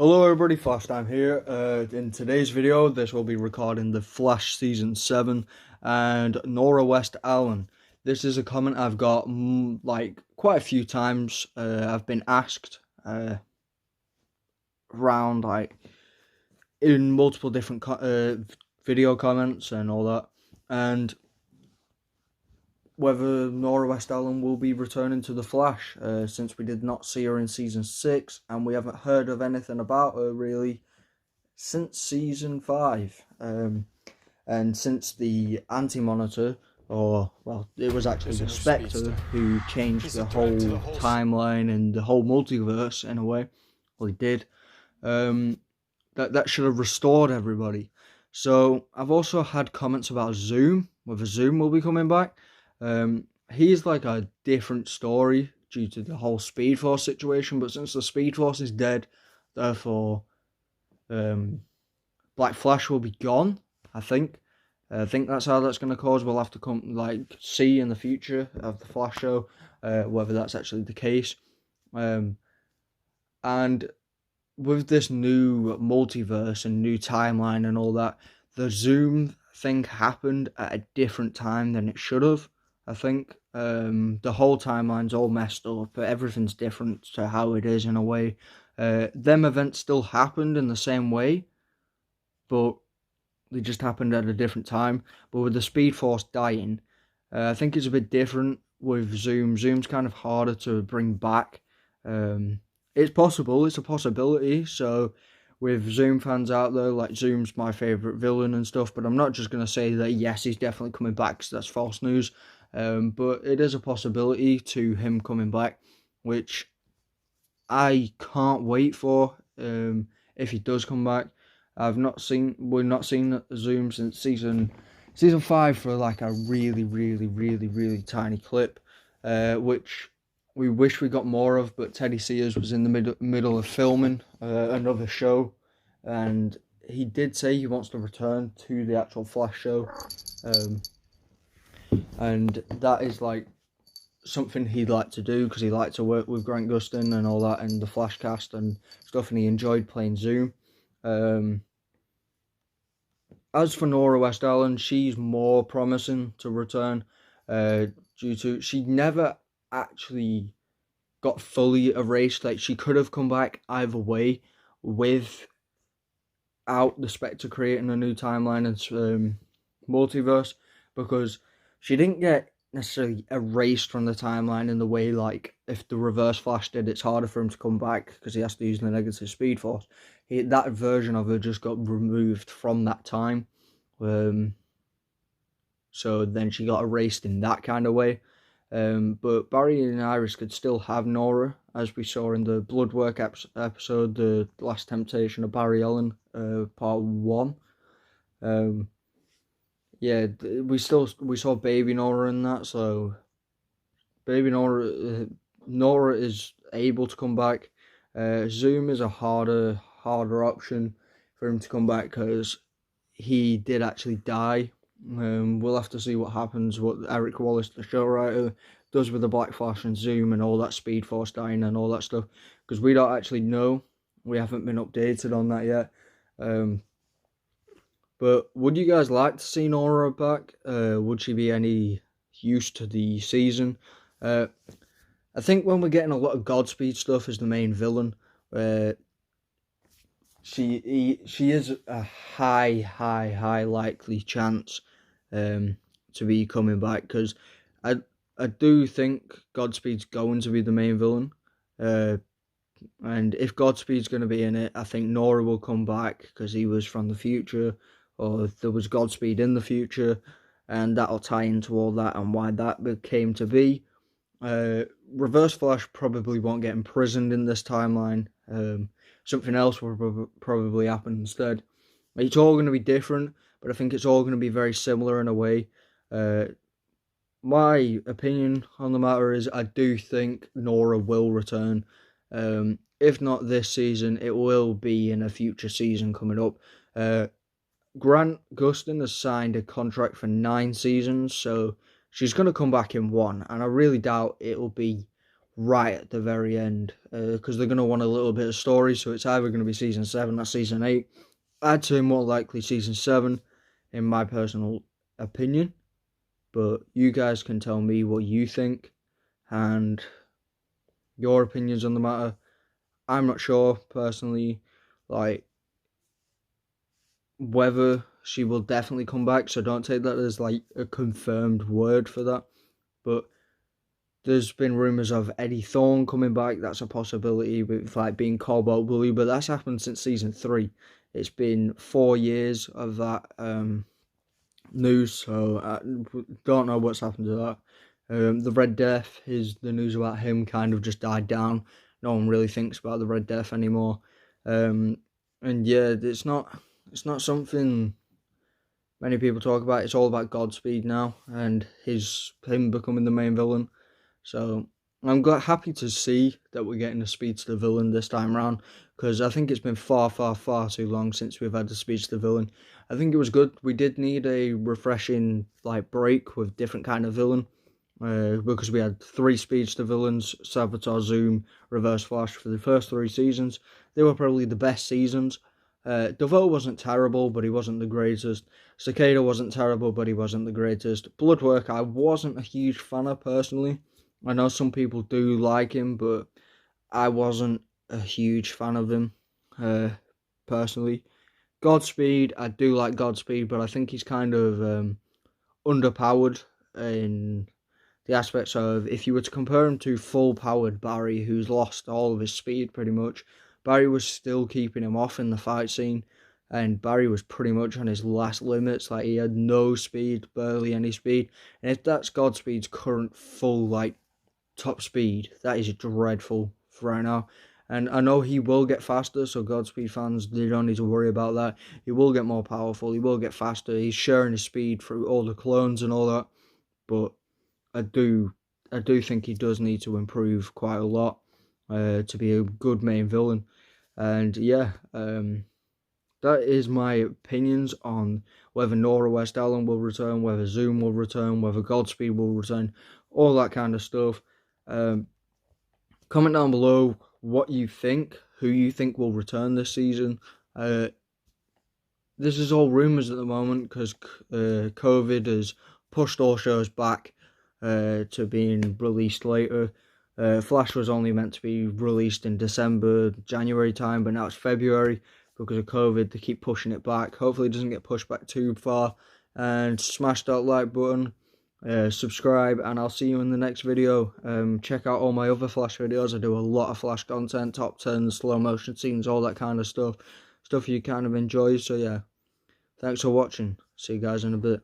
Hello everybody, Flash time here. In today's video, this will be recording the Flash Season 7 and Nora West Allen. This is a comment I've got like quite a few times. I've been asked around like in multiple different video comments and all that, and whether Nora West Allen will be returning to the Flash, since we did not see her in Season 6 and we haven't heard of anything about her really since Season 5. And since the Anti-Monitor, or, well, it was actually the Spectre who changed the whole timeline and the whole multiverse in a way, well, he did, that should have restored everybody. So, I've also had comments about Zoom, whether Zoom will be coming back. He's like a different story due to the whole Speed Force situation, but since the Speed Force is dead, therefore, Black Flash will be gone, I think. I think that's how that's going to cause. We'll have to see in the future of the Flash show, whether that's actually the case. And with this new multiverse and new timeline and all that, the Zoom thing happened at a different time than it should have. I think the whole timeline's all messed up, but everything's different to how it is in a way. Them events still happened in the same way, but they just happened at a different time. But with the Speed Force dying, I think it's a bit different with Zoom. Zoom's kind of harder to bring back. It's possible, it's a possibility. So with Zoom fans out there, like, Zoom's my favourite villain and stuff, but I'm not just going to say that yes, he's definitely coming back, because that's false news. But it is a possibility to him coming back, which I can't wait for. If he does come back, we're not seen Zoom since season 5 for like a really tiny clip, which we wish we got more of. But Teddy Sears was in the middle of filming another show, and he did say he wants to return to the actual Flash show. And that is like something he'd like to do, because he liked to work with Grant Gustin and all that, and the Flash cast and stuff, and he enjoyed playing Zoom. As for Nora West Allen, she's more promising to return, due to she never actually got fully erased. Like, she could have come back either way without the Spectre creating a new timeline and multiverse, because she didn't get necessarily erased from the timeline in the way, like, if the Reverse Flash did, it's harder for him to come back because he has to use the negative Speed Force. That version of her just got removed from that time. So then she got erased in that kind of way. But Barry and Iris could still have Nora, as we saw in the Bloodwork episode, The Last Temptation of Barry Allen, part 1. Yeah, we saw Baby Nora in that, so Baby Nora, Nora is able to come back. Zoom is a harder option for him to come back, because he did actually die. We'll have to see what happens, what Eric Wallace, the show writer, does with the Black Flash and Zoom and all that Speed Force dying and all that stuff, because we don't actually know. We haven't been updated on that yet. But would you guys like to see Nora back? Would she be any use to the season? I think when we're getting a lot of Godspeed stuff as the main villain, she is a high likely chance to be coming back, because I do think Godspeed's going to be the main villain. And if Godspeed's going to be in it, I think Nora will come back, because he was from the future, or there was Godspeed in the future, and that'll tie into all that and why that came to be. Reverse Flash probably won't get imprisoned in this timeline. Something else will probably happen instead. It's all going to be different, but I think it's all going to be very similar in a way. My opinion on the matter is, I do think Nora will return. If not this season, it will be in a future season coming up. Grant Gustin has signed a contract for 9 seasons, so she's going to come back in one, and I really doubt it'll be right at the very end, because they're going to want a little bit of story, so it's either going to be season 7 or season 8. I'd say more likely season 7, in my personal opinion, but you guys can tell me what you think, and your opinions on the matter. I'm not sure, personally, like, whether she will definitely come back, so don't take that as, like, a confirmed word for that, but there's been rumours of Eddie Thawne coming back. That's a possibility with, like, being cobalt blue, but that's happened since season 3. It's been 4 years of that news, so I don't know what's happened to that. The Red Death, the news about him kind of just died down. No one really thinks about the Red Death anymore. And yeah, it's not something many people talk about. It's all about Godspeed now, and him becoming the main villain. So I'm happy to see that we're getting a speedster villain this time around, because I think it's been far too long since we've had a speedster villain. I think it was good. We did need a refreshing, like, break with different kind of villain, because we had 3 speedster villains: Saboteur, Zoom, Reverse Flash, for the first 3 seasons. They were probably the best seasons. DeVoe wasn't terrible, but he wasn't the greatest. Cicada wasn't terrible, but he wasn't the greatest. Bloodwork, I wasn't a huge fan of personally. I know some people do like him, but I wasn't a huge fan of him, personally. Godspeed, I do like Godspeed, but I think he's kind of underpowered in the aspects of, if you were to compare him to full-powered Barry, who's lost all of his speed pretty much, Barry was still keeping him off in the fight scene, and Barry was pretty much on his last limits. Like, he had no speed, barely any speed, and if that's Godspeed's current full, like, top speed, that is dreadful for right now. And I know he will get faster, so Godspeed fans, they don't need to worry about that. He will get more powerful, he will get faster, he's sharing his speed through all the clones and all that, but I do think he does need to improve quite a lot to be a good main villain. And yeah, that is my opinions on whether Nora West Allen will return, whether Zoom will return, whether Godspeed will return, all that kind of stuff. Comment down below what you think, who you think will return this season. This is all rumours at the moment, because COVID has pushed all shows back to being released later. Flash was only meant to be released in December, January time, but now it's February because of COVID. They keep pushing it back. Hopefully it doesn't get pushed back too far. And smash that like button, subscribe, and I'll see you in the next video. Check out all my other Flash videos. I do a lot of Flash content, top 10, slow motion scenes, all that kind of stuff. Stuff you kind of enjoy. So yeah, thanks for watching. See you guys in a bit.